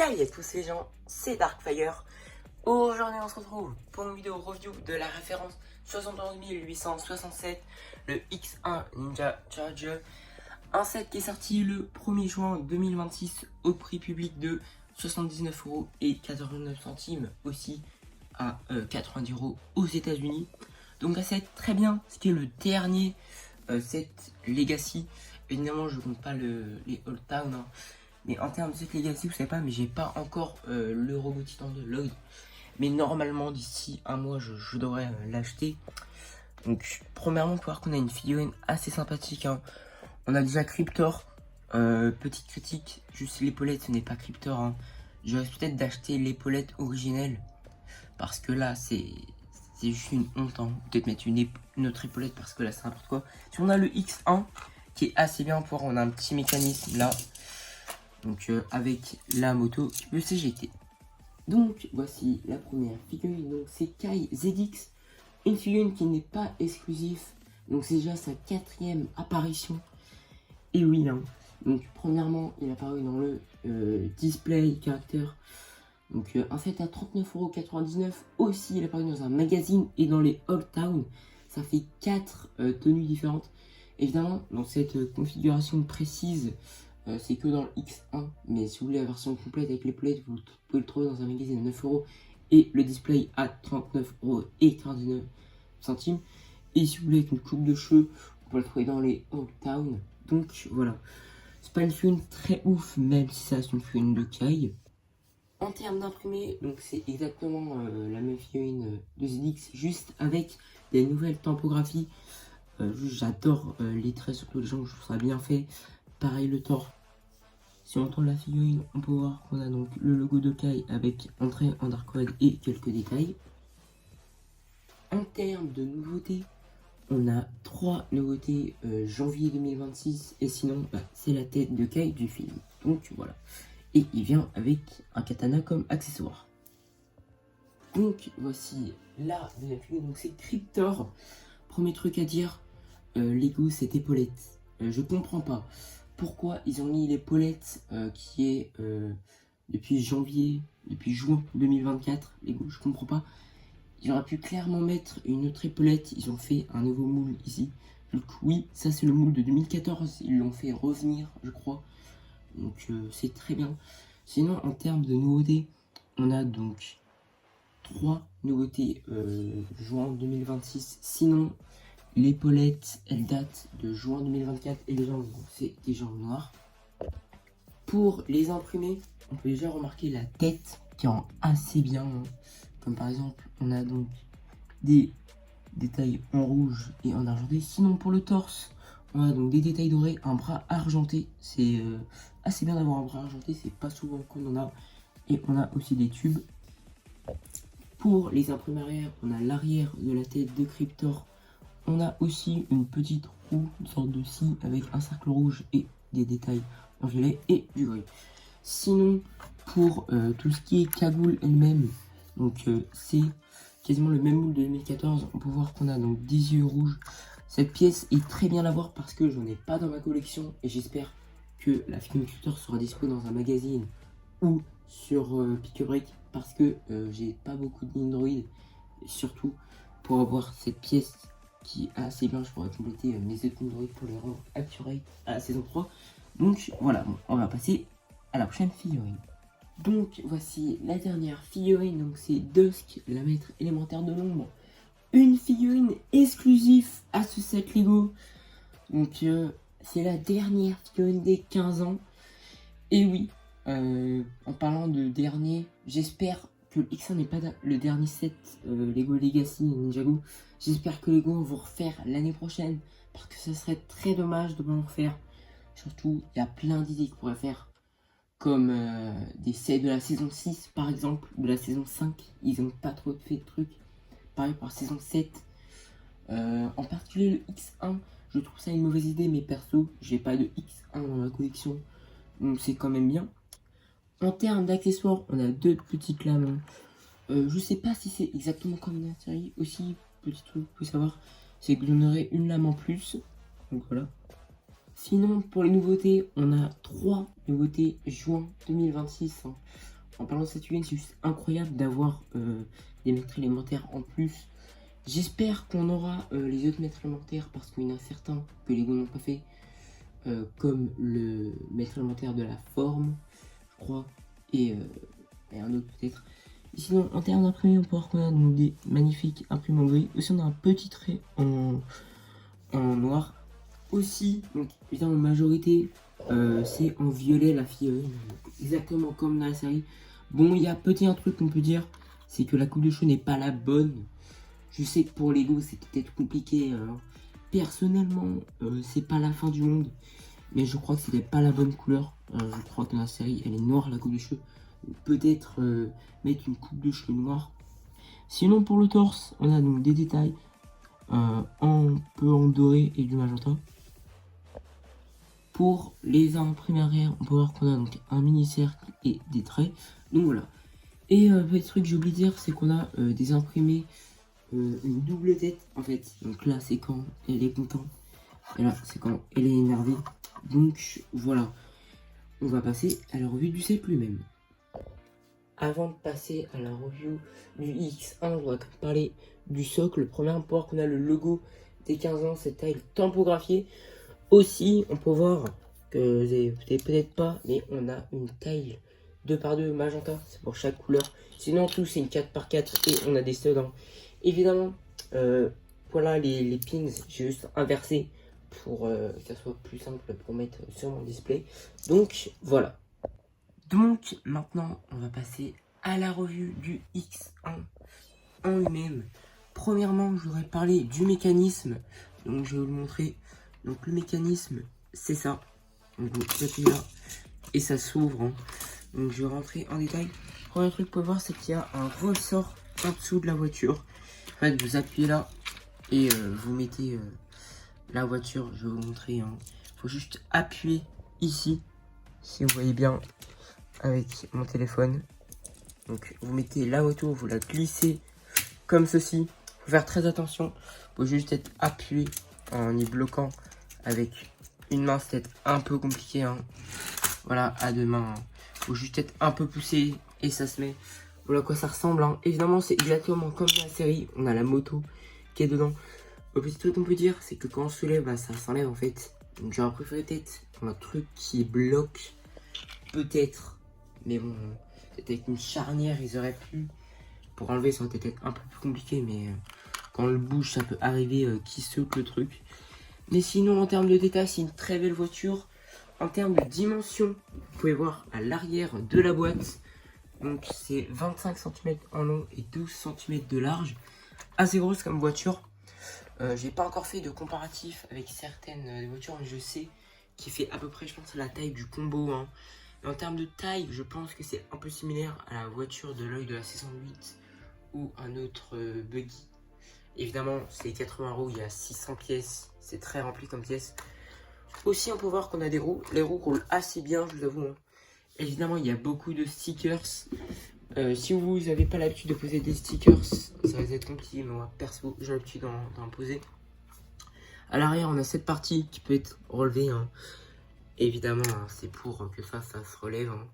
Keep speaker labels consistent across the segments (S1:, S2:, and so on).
S1: Salut à tous les gens, c'est Darkfire. Aujourd'hui on se retrouve pour une vidéo review de la référence 71 867, le X1 Ninja Charger. Un set qui est sorti le 1er juin 2026 au prix public de 79,89 € aussi à 90 € aux États-Unis. Donc un set très bien, ce qui est le dernier set Legacy. Évidemment je compte pas les Old Town, hein. Mais en termes de set Legacy, vous savez pas, mais j'ai pas encore le robot titan de Lloyd. Mais normalement d'ici un mois je devrais l'acheter. Donc premièrement, pour voir qu'on a une figurine assez sympathique, hein. On a déjà Cryptor, petite critique, juste l'épaulette ce n'est pas Cryptor, hein. J'aurais peut-être d'acheter l'épaulette originelle, parce que là c'est juste une honte, hein. Peut-être mettre une autre épaulette, parce que là c'est n'importe quoi. Si on a le X1 qui est assez bien, pour on a un petit mécanisme là, donc avec la moto qui peut s'éjecter. Donc voici la première figurine, donc c'est Kai ZX, une figurine qui n'est pas exclusive, donc c'est déjà sa 4e apparition. Et oui, hein. Donc premièrement il est apparu dans le display caractère, donc un set à 39,99 €. Aussi il est apparu dans un magazine et dans les Old Town. Ça fait 4 tenues différentes. Évidemment dans cette configuration précise, c'est que dans le X1, mais si vous voulez la version complète avec les plates, vous pouvez le trouver dans un magazine à 9 € et le display à 39,49 €. Et si vous voulez avec une coupe de cheveux, vous pouvez le trouver dans les Old Town. Donc voilà, c'est pas une figurine très ouf, même si ça reste une figurine de Kai. En termes d'imprimé, donc c'est exactement la même figurine de ZX, juste avec des nouvelles typographies. J'adore les traits, surtout les gens, je trouve ça bien fait. Pareil le torse. Si on tourne la figurine, on peut voir qu'on a donc le logo de Kai avec entrée en dark red et quelques détails. En termes de nouveautés, on a 3 nouveautés janvier 2026, et sinon c'est la tête de Kai du film. Donc voilà. Et il vient avec un katana comme accessoire. Donc voici la deuxième figurine, donc c'est Cryptor. Premier truc à dire, Lego cette épaulette. Je comprends pas pourquoi ils ont mis l'épaulette qui est depuis juin 2024. Lego, je comprends pas. Ils auraient pu clairement mettre une autre épaulette. Ils ont fait un nouveau moule ici. Donc oui, ça c'est le moule de 2014. Ils l'ont fait revenir, je crois. Donc c'est très bien. Sinon, en termes de nouveautés, on a donc 3 nouveautés juin 2026. Sinon, l'épaulette, elle date de juin 2024 et les jambes, c'est déjà en noir. Pour les imprimés, on peut déjà remarquer la tête qui rend assez bien, hein. Comme par exemple, on a donc des détails en rouge et en argenté. Sinon, pour le torse, on a donc des détails dorés, un bras argenté. C'est assez bien d'avoir un bras argenté, c'est pas souvent qu'on en a. Et on a aussi des tubes. Pour les imprimés arrière, on a l'arrière de la tête de Cryptor. On a aussi une petite roue, une sorte de scie avec un cercle rouge et des détails en violet et du gris. Sinon, pour tout ce qui est cagoule elle-même, donc c'est quasiment le même moule de 2014. On peut voir qu'on a donc des yeux rouges. Cette pièce est très bien à voir parce que j'en ai pas dans ma collection et j'espère que la figurine Cryptor sera dispo dans un magazine ou sur Pick a Break, parce que j'ai pas beaucoup de lignes droid, et surtout pour avoir cette pièce qui est assez bien, je pourrais compléter mes autres Android pour les rendre accurate à la saison 3. Donc voilà, bon, on va passer à la prochaine figurine. Donc voici la dernière figurine, donc c'est Dusk, la maître élémentaire de l'ombre. Une figurine exclusive à ce set Lego. Donc c'est la dernière figurine des 15 ans. Et oui, en parlant de dernier, j'espère que le X1 n'est pas le dernier set Lego Legacy Ninjago. J'espère que Lego vont refaire l'année prochaine, parce que ce serait très dommage de ne pas en refaire. Surtout, il y a plein d'idées qu'ils pourraient faire, comme des sets de la saison 6 par exemple, de la saison 5. Ils n'ont pas trop fait de trucs. Pareil pour la saison 7. En particulier le X1, je trouve ça une mauvaise idée, mais perso, j'ai pas de X1 dans ma collection, donc c'est quand même bien. En termes d'accessoires, on a 2 petites lames. Je sais pas si c'est exactement comme une série. Aussi, petit truc, faut savoir, c'est que j'en aurai une lame en plus. Donc voilà. Sinon, pour les nouveautés, on a 3 nouveautés juin 2026. Hein. En parlant de cette UN, c'est juste incroyable d'avoir des maîtres élémentaires en plus. J'espère qu'on aura les autres maîtres élémentaires parce qu'il y en a certains que les Go n'ont pas fait. Comme le maître élémentaire de la forme, je crois, et un autre peut-être. Sinon, en termes d'imprimés, on peut voir qu'on a donc des magnifiques imprimantes gris. Aussi, on a un petit trait en noir. Aussi, donc évidemment, majorité, c'est en violet la fille, exactement comme dans la série. Bon, il y a peut-être un truc qu'on peut dire, c'est que la coupe de cheveux n'est pas la bonne. Je sais que pour Lego, c'est peut-être compliqué. Personnellement, c'est pas la fin du monde. Mais je crois que c'était pas la bonne couleur. Je crois que dans la série, elle est noire, la coupe de cheveux. Peut-être mettre une coupe de cheveux noire. Sinon, pour le torse, on a donc des détails un peu en doré et du magenta. Pour les imprimés arrière, on peut voir qu'on a donc un mini cercle et des traits. Donc voilà. Et petit truc que j'ai oublié de dire, c'est qu'on a des imprimés, une double tête en fait. Donc là, c'est quand elle est contente. Et là, c'est quand elle est énervée. Donc voilà. On va passer à la revue du set lui-même. Avant de passer à la review du X1, je dois parler du socle. Première, on peut voir qu'on a le logo des 15 ans, cette taille tampographiée. Aussi, on peut voir que vous n'avez peut-être pas, mais on a une taille 2x2 magenta, c'est pour chaque couleur. Sinon, en tout, c'est une 4x4 et on a des studs. Hein. Évidemment, voilà les pins, j'ai juste inversé pour que ça soit plus simple pour mettre sur mon display. Donc, voilà. Donc, maintenant, on va passer à la revue du X1 en lui-même. Premièrement, je voudrais parler du mécanisme. Donc, je vais vous le montrer. Donc, le mécanisme, c'est ça. Donc, vous appuyez là et ça s'ouvre. Hein. Donc, je vais rentrer en détail. Premier truc que vous pouvez voir, c'est qu'il y a un ressort en dessous de la voiture. En fait, vous appuyez là et vous mettez la voiture. Je vais vous montrer. Il faut juste appuyer ici, si vous voyez bien avec mon téléphone. Donc, vous mettez la voiture, vous la glissez comme ceci. Faut faire très attention. Faut juste être appuyé en y bloquant avec une main. C'est peut-être un peu compliqué. Hein. Voilà, à deux mains. Hein. Faut juste être un peu poussé et ça se met. Voilà à quoi ça ressemble. Hein. Évidemment, c'est exactement comme dans la série. On a la moto qui est dedans. Le petit truc qu'on peut dire, c'est que quand on soulève, bah, ça s'enlève en fait. Donc j'aurais préféré peut-être un truc qui bloque. Peut-être. Mais bon, peut-être avec une charnière, ils auraient pu. Pour enlever, ça aurait été peut-être un peu plus compliqué. Mais quand on le bouge, ça peut arriver qui saute le truc. Mais sinon, en termes de détails, c'est une très belle voiture. En termes de dimension, vous pouvez voir à l'arrière de la boîte. Donc c'est 25 cm en long et 12 cm de large. Assez grosse comme voiture. J'ai pas encore fait de comparatif avec certaines voitures, mais je sais qu'il fait à peu près, je pense, la taille du combo. Hein. Mais en termes de taille, je pense que c'est un peu similaire à la voiture de l'œil de la 608 ou un autre buggy. Évidemment, c'est 80 roues, il y a 600 pièces, c'est très rempli comme pièces. Aussi, on peut voir qu'on a des roues. Les roues roulent assez bien, je vous avoue. Hein. Évidemment, il y a beaucoup de stickers. Si vous n'avez pas l'habitude de poser des stickers, ça va être compliqué, mais moi, perso, j'ai l'habitude d'en poser. À l'arrière, on a cette partie qui peut être relevée. Hein. Évidemment, hein, c'est pour que ça se relève. Hein.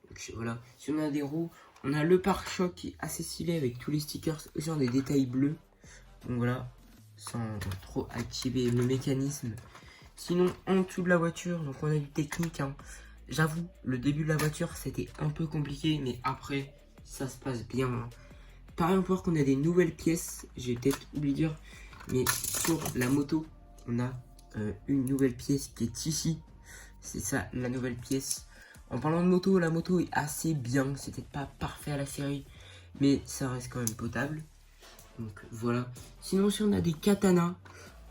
S1: Donc, voilà. Si on a des roues, on a le pare-choc qui est assez stylé avec tous les stickers. Aussi, on a des détails bleus. Donc voilà, sans trop activer le mécanisme. Sinon, en dessous de la voiture, donc on a du technique. Hein. J'avoue, le début de la voiture, c'était un peu compliqué, mais après, ça se passe bien. Hein. Pareil, on peut voir qu'on a des nouvelles pièces. J'ai peut-être oublié de dire, mais sur la moto, on a une nouvelle pièce qui est ici. C'est ça, la nouvelle pièce. En parlant de moto, la moto est assez bien. C'est peut-être pas parfait à la série, mais ça reste quand même potable. Donc voilà. Sinon, si on a des katanas,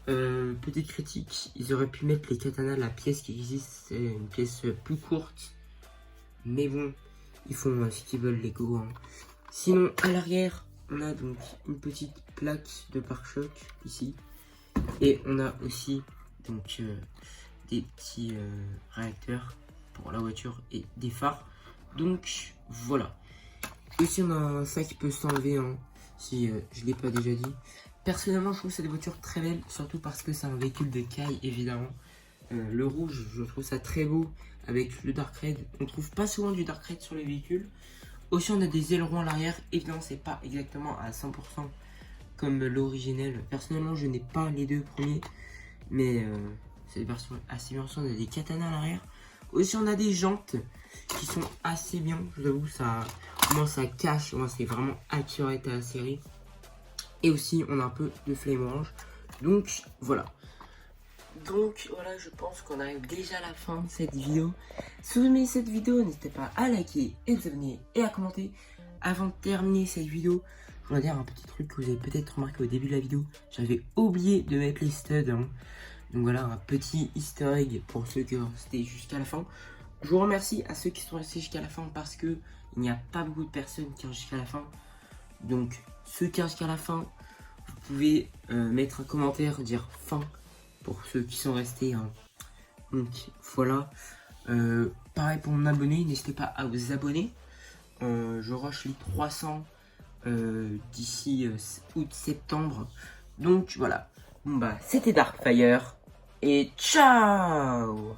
S1: petite critique, ils auraient pu mettre les katanas, la pièce qui existe, c'est une pièce plus courte. Mais bon, ils font ce qu'ils veulent, Lego. Hein. Sinon, à l'arrière, on a donc une petite plaque de pare-choc ici. Et on a aussi donc des petits réacteurs pour la voiture et des phares. Donc voilà. Aussi, on a un sac qui peut s'enlever. Hein. Si je ne l'ai pas déjà dit. Personnellement, je trouve que c'est des voitures très belles, surtout parce que c'est un véhicule de caille, évidemment. Le rouge, je trouve ça très beau avec le Dark Red. On trouve pas souvent du Dark Red sur les véhicules. Aussi, on a des ailerons à l'arrière. Évidemment, c'est pas exactement à 100% comme l'originel. Personnellement, je n'ai pas les deux premiers, mais c'est des versions assez bien. On a des katanas à l'arrière. Aussi, on a des jantes qui sont assez bien. Je vous avoue, ça, moi, ça cache. Moi, c'est vraiment accurate à la série. Et aussi, on a un peu de flame orange. Donc, voilà. Donc voilà, je pense qu'on arrive déjà à la fin de cette vidéo. Si vous aimez cette vidéo, n'hésitez pas à liker et vous abonner et à commenter. Avant de terminer cette vidéo, je voudrais dire un petit truc que vous avez peut-être remarqué au début de la vidéo. J'avais oublié de mettre les studs. Hein. Donc voilà, un petit easter egg pour ceux qui ont resté jusqu'à la fin. Je vous remercie à ceux qui sont restés jusqu'à la fin parce que il n'y a pas beaucoup de personnes qui restent jusqu'à la fin. Donc ceux qui restent jusqu'à la fin, vous pouvez mettre un commentaire, dire fin. Pour ceux qui sont restés. Hein. Donc voilà. Pareil pour mon abonné, n'hésitez pas à vous abonner. Je rush les 300 d'ici août-septembre. Donc voilà. Bon bah c'était Darkfire. Et ciao!